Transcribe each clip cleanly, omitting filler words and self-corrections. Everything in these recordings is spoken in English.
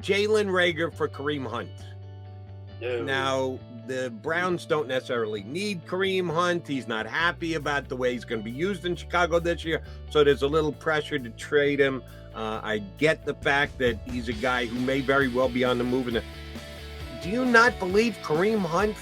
Jalen Reagor for Kareem Hunt. No. Now, the Browns don't necessarily need Kareem Hunt. He's not happy about the way he's going to be used in Chicago this year, so there's a little pressure to trade him. I get the fact that he's a guy who may very well be on the move. Do you not believe Kareem Hunt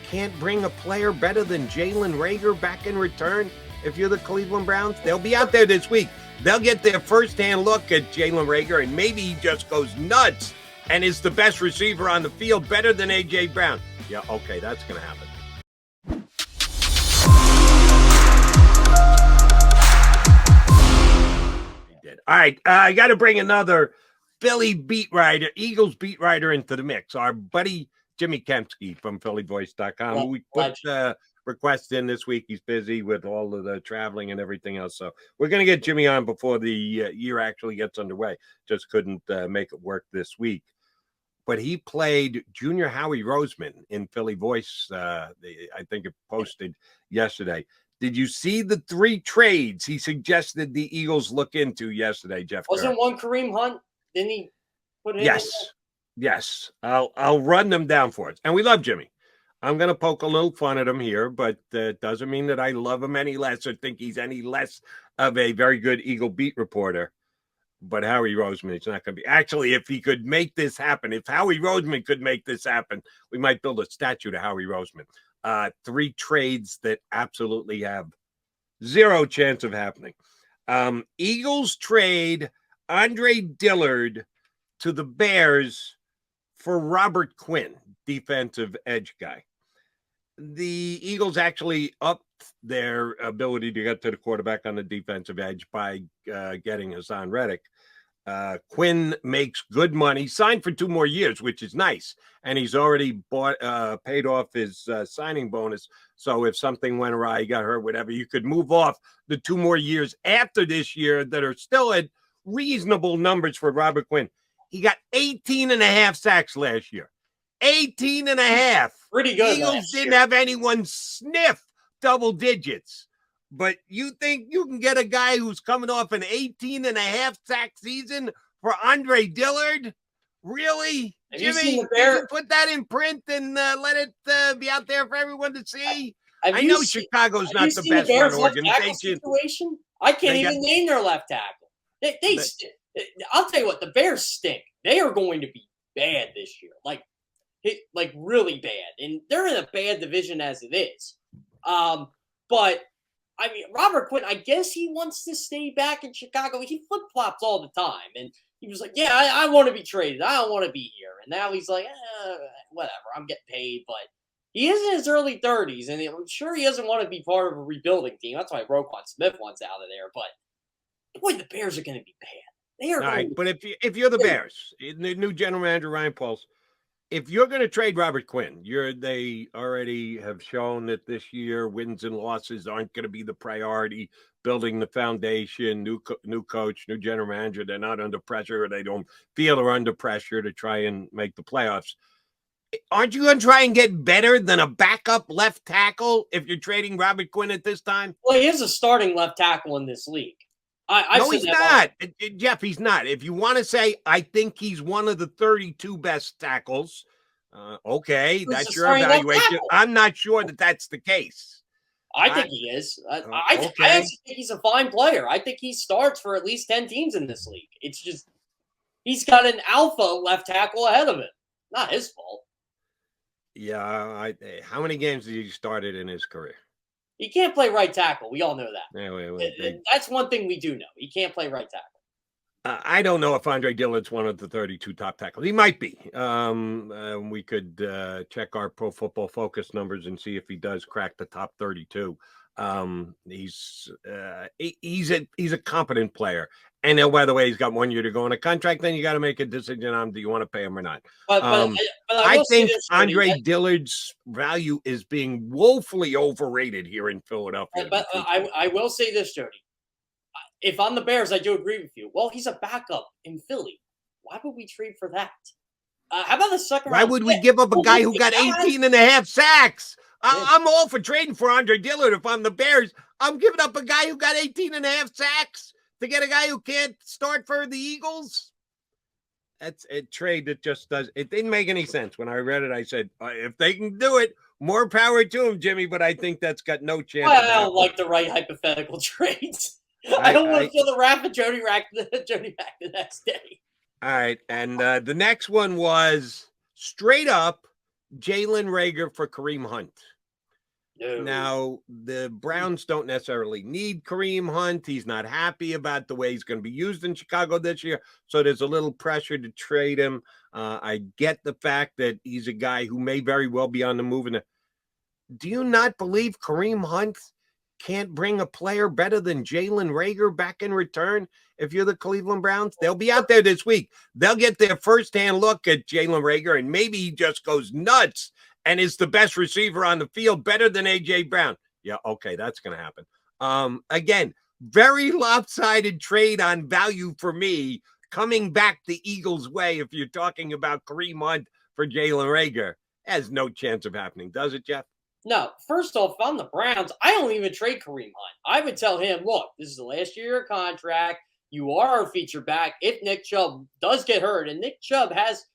can't bring a player better than Jalen Reagor back in return if you're the Cleveland Browns? They'll be out there this week. They'll get their first-hand look at Jalen Reagor, and maybe he just goes nuts and is the best receiver on the field, better than A.J. Brown. Yeah, okay, that's going to happen. He did. All right, I got to bring another Philly beat writer, Eagles beat writer into the mix. Our buddy Jimmy Kempski from PhillyVoice.com, who we put request in this week. He's busy with all of the traveling and everything else. So we're going to get Jimmy on before the year actually gets underway. Just couldn't make it work this week. But he played Junior Howie Roseman in Philly Voice. I think it posted yesterday. Did you see the 3 trades he suggested the Eagles look into yesterday, Jeff? Wasn't one Kareem Hunt? Didn't he put it in? Yes. I'll run them down for us. And we love Jimmy. I'm going to poke a little fun at him here, but it doesn't mean that I love him any less or think he's any less of a very good Eagle beat reporter. But Howie Roseman is not going to be. Actually, if he could make this happen, if Howie Roseman could make this happen, we might build a statue to Howie Roseman. 3 trades that absolutely have zero chance of happening. Eagles trade Andre Dillard to the Bears for Robert Quinn, defensive edge guy. The Eagles actually upped their ability to get to the quarterback on the defensive edge by getting Hassan Reddick. Quinn makes good money, signed for 2 more years, which is nice. And he's already paid off his signing bonus. So if something went awry, he got hurt, whatever, you could move off the 2 more years after this year that are still at reasonable numbers for Robert Quinn. He got 18.5 sacks last year. 18.5. Pretty good. Eagles didn't have anyone sniff double digits. But you think you can get a guy who's coming off an 18.5 sack season for Andre Dillard? Really? Jimmy, can you put that in print and let it be out there for everyone to see? I know Chicago's not the best run organization. I can't even name their left tackle. They I'll tell you what, the Bears stink. They are going to be bad this year. Like really bad. And they're in a bad division as it is. But I mean, Robert Quinn, I guess he wants to stay back in Chicago. He flip-flops all the time. And he was like, yeah, I want to be traded. I don't want to be here. And now he's like, whatever, I'm getting paid. But he is in his early 30s, and I'm sure he doesn't want to be part of a rebuilding team. That's why Roquan Smith wants out of there. But, boy, the Bears are going to be bad. They are. All right, but if you're the Bears, the new general manager, Ryan Poles, if you're going to trade Robert Quinn, they already have shown that this year wins and losses aren't going to be the priority. Building the foundation, new coach, new general manager, they're not under pressure, or they don't feel they're under pressure to try and make the playoffs. Aren't you going to try and get better than a backup left tackle if you're trading Robert Quinn at this time? Well, he is a starting left tackle in this league. No, he's not. Jeff, he's not. If you want to say, I think he's one of the 32 best tackles, okay, that's your evaluation. I'm not sure that that's the case. I think he is. I actually think he's a fine player. I think he starts for at least 10 teams in this league. It's just he's got an alpha left tackle ahead of him. Not his fault. Yeah, how many games did he started in his career? He can't play right tackle. We all know that. Wait. That's one thing we do know. He can't play right tackle. I don't know if Andre Dillard's one of the 32 top tackles. He might be. We could check our Pro Football Focus numbers and see if he does crack the top 32. He's a competent player. And by the way, he's got 1 year to go on a contract. Then you got to make a decision on do you want to pay him or not. But I think Andre Dillard's value is being woefully overrated here in Philadelphia. But I will say this, Jody. If I'm the Bears, I do agree with you. Well, he's a backup in Philly. Why would we trade for that? How about the second round? Why would we give up a guy who got 18.5 sacks? I'm all for trading for Andre Dillard. If I'm the Bears, I'm giving up a guy who got 18.5 sacks to get a guy who can't start for the Eagles. That's a trade that just does. It didn't make any sense. When I read it, I said, if they can do it, more power to them, Jimmy. But I think that's got no chance. Well, I don't like the right hypothetical trades. I don't want to feel the wrath of Jody back the next day. All right. And the next one was straight up Jalen Reagor for Kareem Hunt. No. Now, the Browns don't necessarily need Kareem Hunt. He's not happy about the way he's going to be used in Chicago this year. So there's a little pressure to trade him. I get the fact that he's a guy who may very well be on the move. Do you not believe Kareem Hunt can't bring a player better than Jalen Reagor back in return? If you're the Cleveland Browns, they'll be out there this week. They'll get their firsthand look at Jalen Reagor, and maybe he just goes nuts and is the best receiver on the field, better than A.J. Brown. Yeah, okay, that's going to happen. Again, very lopsided trade on value for me, coming back the Eagles' way if you're talking about Kareem Hunt for Jalen Reagor. Has no chance of happening, does it, Jeff? No. First off, if I'm the Browns, I don't even trade Kareem Hunt. I would tell him, look, this is the last year of your contract. You are our feature back if Nick Chubb does get hurt, and Nick Chubb has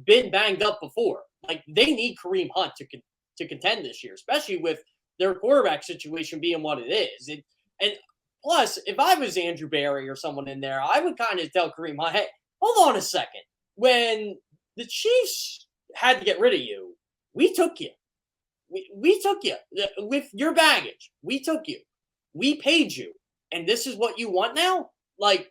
been banged up before. Like, they need Kareem Hunt to contend this year, especially with their quarterback situation being what it is. And plus, if I was Andrew Berry or someone in there, I would kind of tell Kareem Hunt, hey, hold on a second. When the Chiefs had to get rid of you, we took you. We took you with your baggage. We took you. We paid you. And this is what you want now? Like,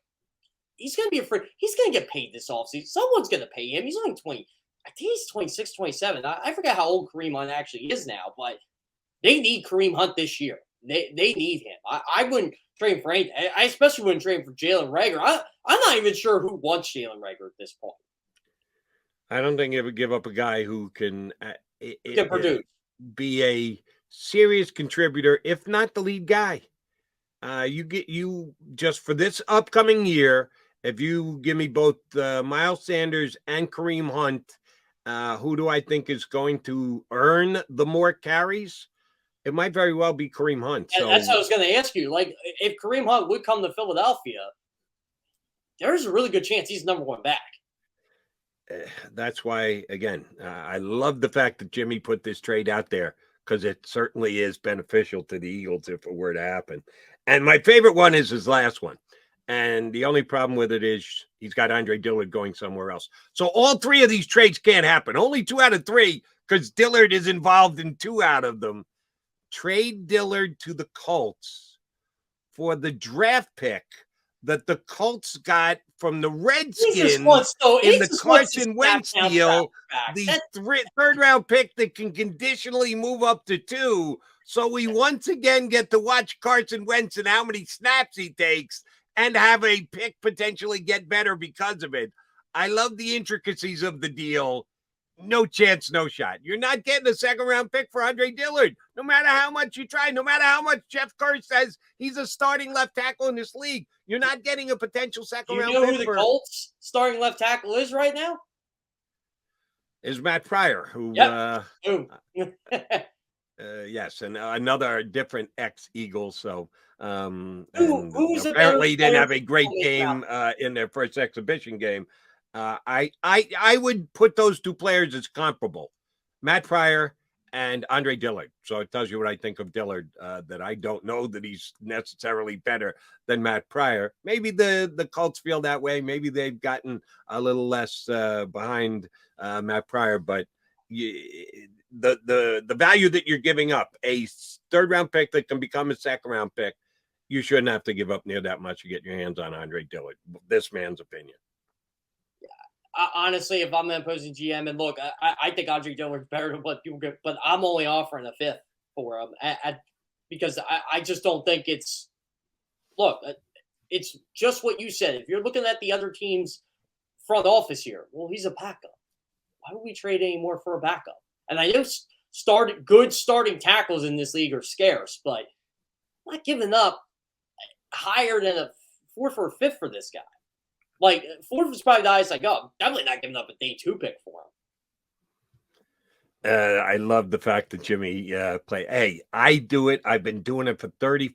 he's going to be afraid. He's going to get paid this offseason. Someone's going to pay him. He's only 20. I think he's 26, 27. I forget how old Kareem Hunt actually is now, but they need Kareem Hunt this year. They need him. I wouldn't trade him for anything. I especially wouldn't trade him for Jalen Reagor. I'm not even sure who wants Jalen Reagor at this point. I don't think you would give up a guy who can produce. Be a serious contributor, if not the lead guy. You just for this upcoming year, if you give me both Miles Sanders and Kareem Hunt, who do I think is going to earn the more carries? It might very well be Kareem Hunt. So that's what I was going to ask you. Like, if Kareem Hunt would come to Philadelphia, there's a really good chance he's number one back. That's why, again, I love the fact that Jimmy put this trade out there, because it certainly is beneficial to the Eagles if it were to happen. And my favorite one is his last one. And the only problem with it is he's got Andre Dillard going somewhere else. So all three of these trades can't happen. Only 2 out of 3, because Dillard is involved in 2 out of them. Trade Dillard to the Colts for the draft pick that the Colts got from the Redskins in the Carson Wentz deal, the third-round pick that can conditionally move up to 2. So we once again get to watch Carson Wentz and how many snaps he takes and have a pick potentially get better because of it. I love the intricacies of the deal. No chance, no shot. You're not getting a second-round pick for Andre Dillard, no matter how much you try, no matter how much Jeff Kerr says he's a starting left tackle in this league. You're not getting a potential second-round pick. You know who the Colts starting left tackle is right now? Is Matt Pryor, who yes, and another different ex-Eagle. So apparently didn't have a great game in their first exhibition game. I would put those 2 players as comparable, Matt Pryor and Andre Dillard. So it tells you what I think of Dillard, that I don't know that he's necessarily better than Matt Pryor. Maybe the Colts feel that way. Maybe they've gotten a little less behind Matt Pryor, but the value that you're giving up, a third-round pick that can become a second-round pick, you shouldn't have to give up near that much to get your hands on Andre Dillard. This man's opinion. Honestly, if I'm an opposing GM, and look, I think Andre Dillard's better than what people get, but I'm only offering a 5th for him because I just don't think it's just what you said. If you're looking at the other team's front office here, well, he's a backup. Why would we trade any more for a backup? And I know good starting tackles in this league are scarce, but I'm not giving up higher than a 4th or a 5th for this guy. Like, 4th is probably the highest I go. I'm definitely not giving up a day 2 pick for him. I love the fact that Jimmy play. Hey, I do it. I've been doing it for 30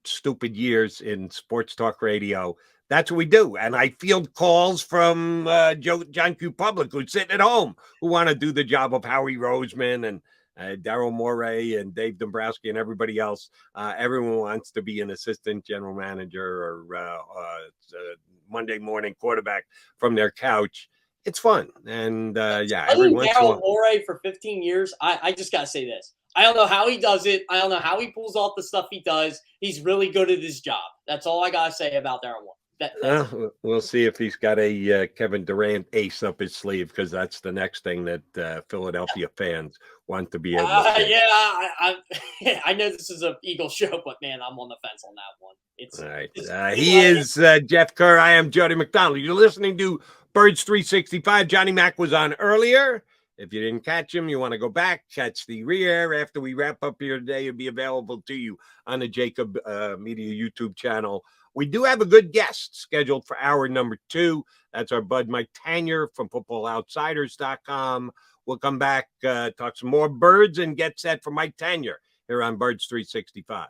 stupid years in sports talk radio. That's what we do. And I field calls from John Q. Public, who's sitting at home, who want to do the job of Howie Roseman and Daryl Morey and Dave Dombrowski and everybody else. Everyone wants to be an assistant general manager or Monday morning quarterback from their couch. It's fun. And every once in a while. Daryl Morey for 15 years, I just got to say this. I don't know how he does it. I don't know how he pulls off the stuff he does. He's really good at his job. That's all I got to say about Daryl Morey. We'll see if he's got a Kevin Durant ace up his sleeve, because that's the next thing that Philadelphia fans want to be able to. I know this is an Eagle show, but man, I'm on the fence on that one. All right. He is Jeff Kerr. I am Jody McDonald. You're listening to Birds 365. Johnny Mac was on earlier. If you didn't catch him, you want to go back, catch the re-air after we wrap up here today. It'll be available to you on the JAKIB Media YouTube channel. We do have a good guest scheduled for hour number 2. That's our bud Mike Tanier from FootballOutsiders.com. We'll come back, talk some more Birds, and get set for Mike Tanier here on Birds 365.